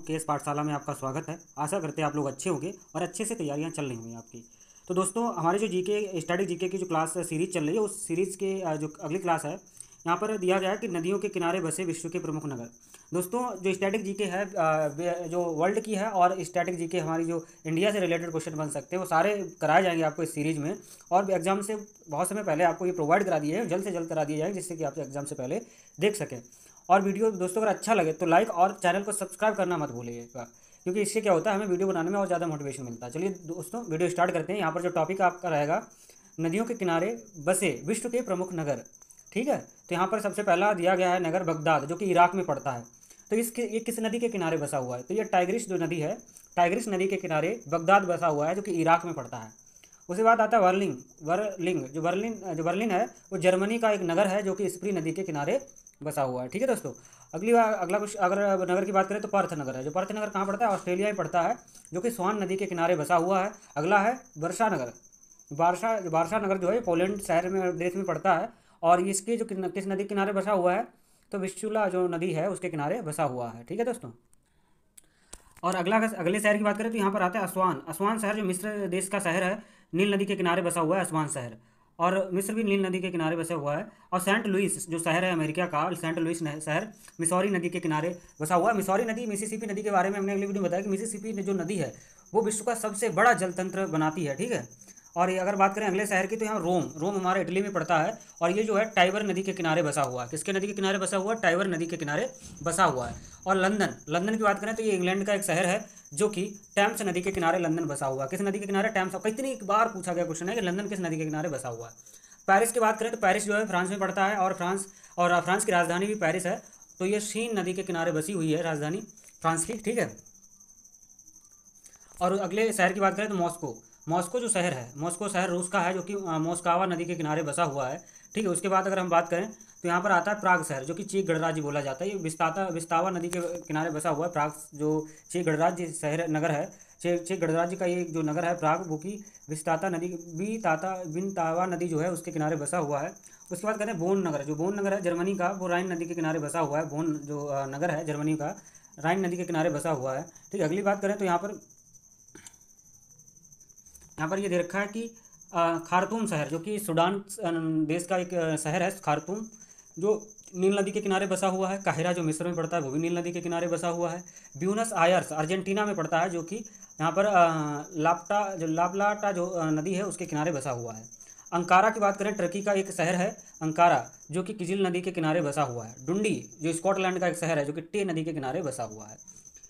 KS पाठशाला में आपका स्वागत है। आशा करते हैं आप लोग अच्छे होंगे और अच्छे से तैयारियां चल रही होंगी आपकी। तो दोस्तों, हमारी जो जीके स्टैटिक जीके की जो क्लास सीरीज चल रही है, उस सीरीज़ के जो अगली क्लास है, यहाँ पर दिया गया है कि नदियों के किनारे बसे विश्व के प्रमुख नगर। दोस्तों, जो स्टैटिक जीके है जो वर्ल्ड की है, और स्टैटिक जीके हमारी जो इंडिया से रिलेटेड क्वेश्चन बन सकते हैं, वो सारे कराए जाएंगे आपको इस सीरीज़ में। और एग्जाम से बहुत समय पहले आपको ये प्रोवाइड करा दिए हैं, जल्द से जल्द करा दिए जाएंगे, जिससे कि आप एग्जाम से पहले देख सकें। और वीडियो दोस्तों अगर अच्छा लगे तो लाइक और चैनल को सब्सक्राइब करना मत भूलिएगा, क्योंकि इससे क्या होता है, हमें वीडियो बनाने में और ज़्यादा मोटिवेशन मिलता है। चलिए दोस्तों, वीडियो स्टार्ट करते हैं। यहाँ पर जो टॉपिक आपका रहेगा, नदियों के किनारे बसे विश्व के प्रमुख नगर। ठीक है, तो यहाँ पर सबसे पहला दिया गया है नगर बगदाद, जो कि इराक में पड़ता है। तो ये किस नदी के किनारे बसा हुआ है? तो ये टाइग्रिस जो नदी है, टाइग्रिस नदी के किनारे बगदाद बसा हुआ है, जो कि इराक में पड़ता है। उसके बाद आता है वर्लिंग है, वो जर्मनी का एक नगर है, जो कि स्प्री नदी के किनारे बसा हुआ है। ठीक है दोस्तों, अगली बार अगला कुछ अगर नगर की बात करें तो पर्थ नगर है। जो पर्थ नगर कहाँ पड़ता है? ऑस्ट्रेलिया में पड़ता है, जो कि स्वान नदी के किनारे बसा हुआ है। अगला है वर्षा नगर। वार्सा नगर जो है पोलैंड शहर में, देश में पड़ता है, और इसके जो किस नदी के किनारे बसा हुआ है? तो विस्चुला जो नदी है उसके किनारे बसा हुआ है। ठीक है दोस्तों, और अगले शहर की बात करें तो यहाँ पर आता है असवान। असवान शहर जो मिस्र देश का शहर है, नील नदी के किनारे बसा हुआ है असवान शहर, और मिस्र भी नील नदी के किनारे बसा हुआ है। और सेंट लुइस जो शहर है अमेरिका का, सेंट लुइस शहर मिसौरी नदी के किनारे बसा हुआ है। मिसौरी नदी, मिसिसिपी नदी के बारे में हमने अगली वीडियो में बताया कि मिसिसिपी जो नदी है वो विश्व का सबसे बड़ा जलतंत्र बनाती है। ठीक है, और ये अगर बात करें अगले शहर की तो यहाँ रोम हमारे इटली में पड़ता है, और ये जो है टाइबर नदी के किनारे बसा हुआ है। किसके नदी के किनारे बसा हुआ है? टाइबर नदी के किनारे बसा हुआ है। और लंदन की बात करें तो ये इंग्लैंड का एक शहर है, जो कि टेम्स नदी के किनारे लंदन बसा हुआ है। किस नदी के किनारे? टेम्स। कितनी बार पूछा गया क्वेश्चन है कि लंदन किस नदी के किनारे बसा हुआ है। पेरिस की बात करें तो पेरिस जो है फ्रांस में पड़ता है, और फ्रांस की राजधानी भी पेरिस है। तो ये शीन नदी के किनारे बसी हुई है राजधानी फ्रांस की। ठीक है, और अगले शहर की बात करें तो मॉस्को जो शहर है, मॉस्को शहर रूस का है, जो कि मोस्कावा नदी के किनारे बसा हुआ है। ठीक है, उसके बाद अगर हम बात करें तो यहाँ पर आता है प्राग शहर, जो कि चेक गणराज्य बोला जाता है। ये विस्तावा नदी के किनारे बसा हुआ है प्राग, जो चेक गणराज्य शहर नगर है। चेक गणराज्य का ये जो नगर है प्राग, वो कि विनतावा नदी जो है उसके किनारे बसा हुआ है। उसके बाद कहते हैं बोन नगर। जो बोन नगर है जर्मनी का, वो राइन नदी के किनारे बसा हुआ है। बोन जो नगर है जर्मनी का, राइन नदी के किनारे बसा हुआ है। ठीक है, अगली बात करें तो यहाँ पर ये दे रखा है कि खार्तूम शहर, जो कि सूडान देश का एक शहर है खार्तूम, जो नील नदी के किनारे बसा हुआ है। काहिरा जो मिस्र में पड़ता है, वो भी नील नदी के किनारे बसा हुआ है। ब्यूनस आयर्स अर्जेंटीना में पड़ता है, जो कि यहाँ पर लाप्लाटा जो नदी है उसके किनारे बसा हुआ है। अंकारा की बात करें, टर्की का एक शहर है अंकारा, जो कि किजिल नदी के किनारे बसा हुआ है। डुंडी जो स्कॉटलैंड का एक शहर है, जो कि टे नदी के किनारे बसा हुआ है।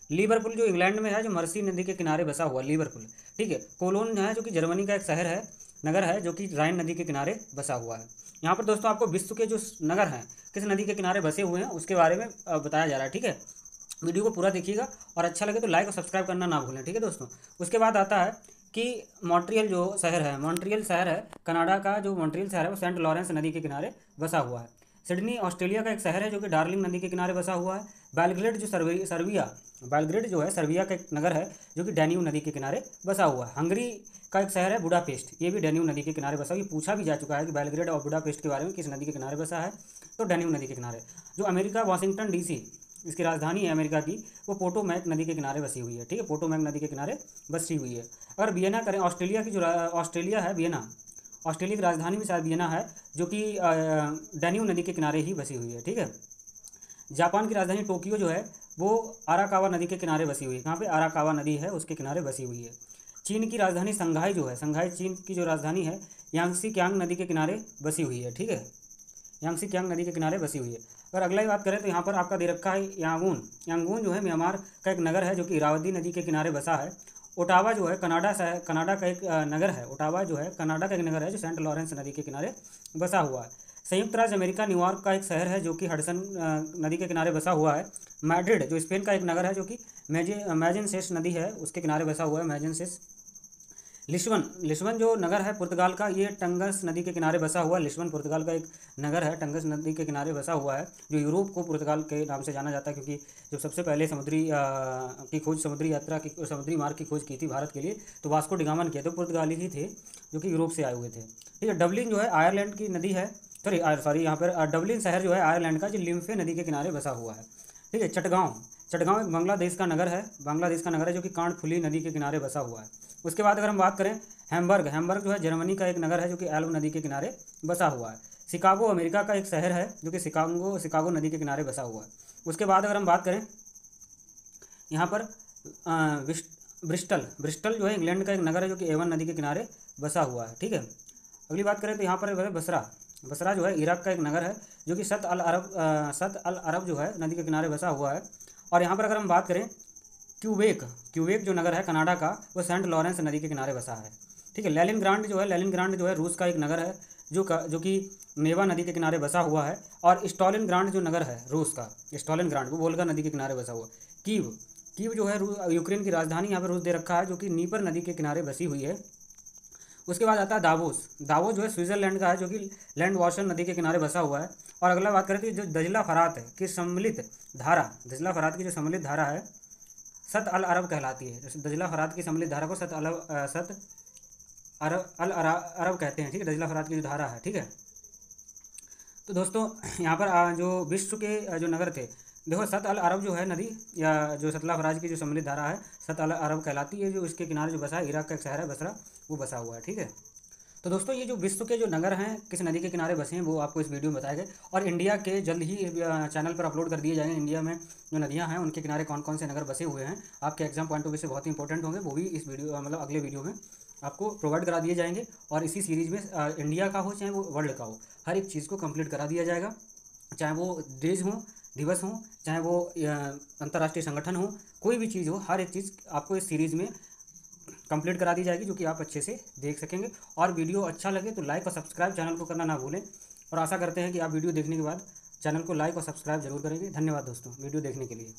लिवरपूल जो इंग्लैंड में है, जो मर्सी नदी के किनारे बसा हुआ है लिवरपूल। ठीक है, कोलोन है, जो कि जर्मनी का एक शहर है, नगर है, जो कि राइन नदी के किनारे बसा हुआ है। यहाँ पर दोस्तों आपको विश्व के जो नगर हैं किस नदी के किनारे बसे हुए हैं उसके बारे में बताया जा रहा है। ठीक है, वीडियो को पूरा देखिएगा, और अच्छा लगे तो लाइक और सब्सक्राइब करना ना भूलें। ठीक है दोस्तों, उसके बाद आता है कि मॉन्ट्रियल शहर है कनाडा का, जो मॉन्ट्रियल शहर है वो सेंट लॉरेंस नदी के किनारे बसा हुआ है। सिडनी ऑस्ट्रेलिया का एक शहर है, जो कि डार्लिंग नदी के किनारे बसा हुआ है। बेलग्रेड जो है सर्बिया का एक नगर है, जो कि डैन्यूब नदी के किनारे बसा हुआ है। हंगरी का एक शहर है बुडापेस्ट, ये भी डैन्यूब नदी के किनारे बसा हुआ है। ये पूछा भी जा चुका है कि बेलग्रेड और बुडापेस्ट के बारे में किस नदी के किनारे बसा है, तो डैन्यूब नदी के किनारे। जो अमेरिका वाशिंगटन डीसी इसकी राजधानी है अमेरिका की, वो पोटोमैक नदी के किनारे बसी हुई है। ठीक है, पोटोमैक नदी के किनारे बसी हुई है। अगर वियना करें, ऑस्ट्रेलिया की जो ऑस्ट्रेलिया है वियना, ऑस्ट्रेलिया की राजधानी भी शायद वियना है, जो कि डैन्यूब नदी के किनारे ही बसी हुई है। ठीक है, जापान की राजधानी टोक्यो जो है वो आराकावा नदी के किनारे बसी हुई है। कहाँ पे? आराकावा नदी है उसके किनारे बसी हुई है। चीन की राजधानी संघाई जो है, संघाई चीन की जो राजधानी है, यांगसी क्यांग नदी के किनारे बसी हुई है। ठीक है, यांगसी क्यांग नदी के किनारे बसी हुई है। अगर अगला ही बात करें तो यहाँ पर आपका दे रखा है यांगून जो है म्यांमार का एक नगर है, जो कि इरावदी नदी के किनारे बसा है। ओटावा जो है कनाडा का एक नगर है। ओटावा जो है कनाडा का एक नगर है, जो सेंट लॉरेंस नदी के किनारे बसा हुआ है। संयुक्त राज्य अमेरिका न्यूयॉर्क का एक शहर है, जो कि हडसन नदी के किनारे बसा हुआ है। मैड्रिड जो स्पेन का एक नगर है, जो कि मैजेंसेस नदी है उसके किनारे बसा हुआ है, मैजेंसेस। लिस्बन जो नगर है पुर्तगाल का, ये टंगस नदी के किनारे बसा हुआ है। लिस्बन पुर्तगाल का एक नगर है, टंगस नदी के किनारे बसा हुआ है, जो यूरोप को पुर्तगाल के नाम से जाना जाता है, क्योंकि जब सबसे पहले समुद्री मार्ग की खोज की थी भारत के लिए, तो वास्को डिगामा ने किया, तो पुर्तगाली ही थे जो कि यूरोप से आए हुए थे। ठीक है, डबलिन जो है आयरलैंड की नदी है, यहाँ पर डबलिन शहर जो है आयरलैंड का, जो लिम्फे नदी के किनारे बसा हुआ है। ठीक है, चटगांव एक बांग्लादेश का नगर है, बांग्लादेश का नगर है जो कि कर्णफुली नदी के किनारे बसा हुआ है। उसके बाद अगर हम बात करें हैम्बर्ग, हैम्बर्ग जो है जर्मनी का एक नगर है जो कि एल्ब नदी के किनारे बसा हुआ है। शिकागो अमेरिका का एक शहर है जो कि शिकागो नदी के किनारे बसा हुआ है। उसके बाद अगर हम बात करें यहाँ पर ब्रिस्टल, ब्रिस्टल जो है इंग्लैंड का एक नगर है जो कि एवन नदी के किनारे बसा हुआ है। ठीक है, अगली बात करें तो यहाँ पर है बसरा, बसरा जो है इराक का एक नगर है जो कि सत अल अरब जो है नदी के किनारे बसा हुआ है। और यहाँ पर अगर हम बात करें क्यूबेक, क्यूबेक जो नगर है कनाडा का, वो सेंट लॉरेंस नदी के किनारे बसा है। ठीक है, लेनिनग्राड जो है रूस का एक नगर है जो कि नेवा नदी के किनारे बसा हुआ है। और स्टॉलिनग्राड जो नगर है रूस का, स्टॉलिनग्राड वो वोल्गा नदी के किनारे बसा हुआ है। कीव, कीव जो है यूक्रेन की राजधानी यहाँ पर रूस दे रखा है जो कि नीपर नदी के किनारे बसी हुई है। उसके बाद आता है दावोस, दावोस जो है स्विट्जरलैंड का है जो कि लैंड वॉशर नदी के किनारे बसा हुआ है। और अगला बात करें तो जो दजला फरात है की सम्मिलित धारा, दजला फरात की जो सम्मिलित धारा है सत अल अरब कहलाती है। जैसे दजला फरात की सम्मिलित धारा को सत अल अरब कहते हैं। ठीक है, दजला फरात की जो धारा है। ठीक है, तो दोस्तों यहाँ पर जो विश्व के जो नगर थे, देखो सत अल अरब जो है नदी या जो सतला फराज की जो सम्मिलित धारा है सत अल अरब कहलाती है। जो इसके किनारे जो बसा है इराक का एक शहर है बसरा, वो बसा हुआ है। ठीक है, तो दोस्तों ये जो विश्व के जो नगर हैं किस नदी के किनारे बसे हैं वो आपको इस वीडियो में बताए गए। और इंडिया के जल्द ही चैनल पर अपलोड कर दिए जाएंगे। इंडिया में जो नदियां हैं उनके किनारे कौन कौन से नगर बसे हुए हैं, आपके एग्जाम पॉइंट ऑफ व्यू से बहुत ही इंपॉर्टेंट होंगे, वो भी इस वीडियो मतलब अगले वीडियो में आपको प्रोवाइड करा दिए जाएंगे। और इसी सीरीज़ में इंडिया का हो चाहे वो वर्ल्ड का हो, हर एक चीज़ को कंप्लीट करा दिया जाएगा, चाहे वो दिवस हो, चाहे वो अंतर्राष्ट्रीय संगठन हो, कोई भी चीज़ हो, हर एक चीज़ आपको इस सीरीज़ में कंप्लीट करा दी जाएगी जो कि आप अच्छे से देख सकेंगे। और वीडियो अच्छा लगे तो लाइक और सब्सक्राइब चैनल को करना ना भूलें। और आशा करते हैं कि आप वीडियो देखने के बाद चैनल को लाइक और सब्सक्राइब जरूर करेंगे। धन्यवाद दोस्तों वीडियो देखने के लिए।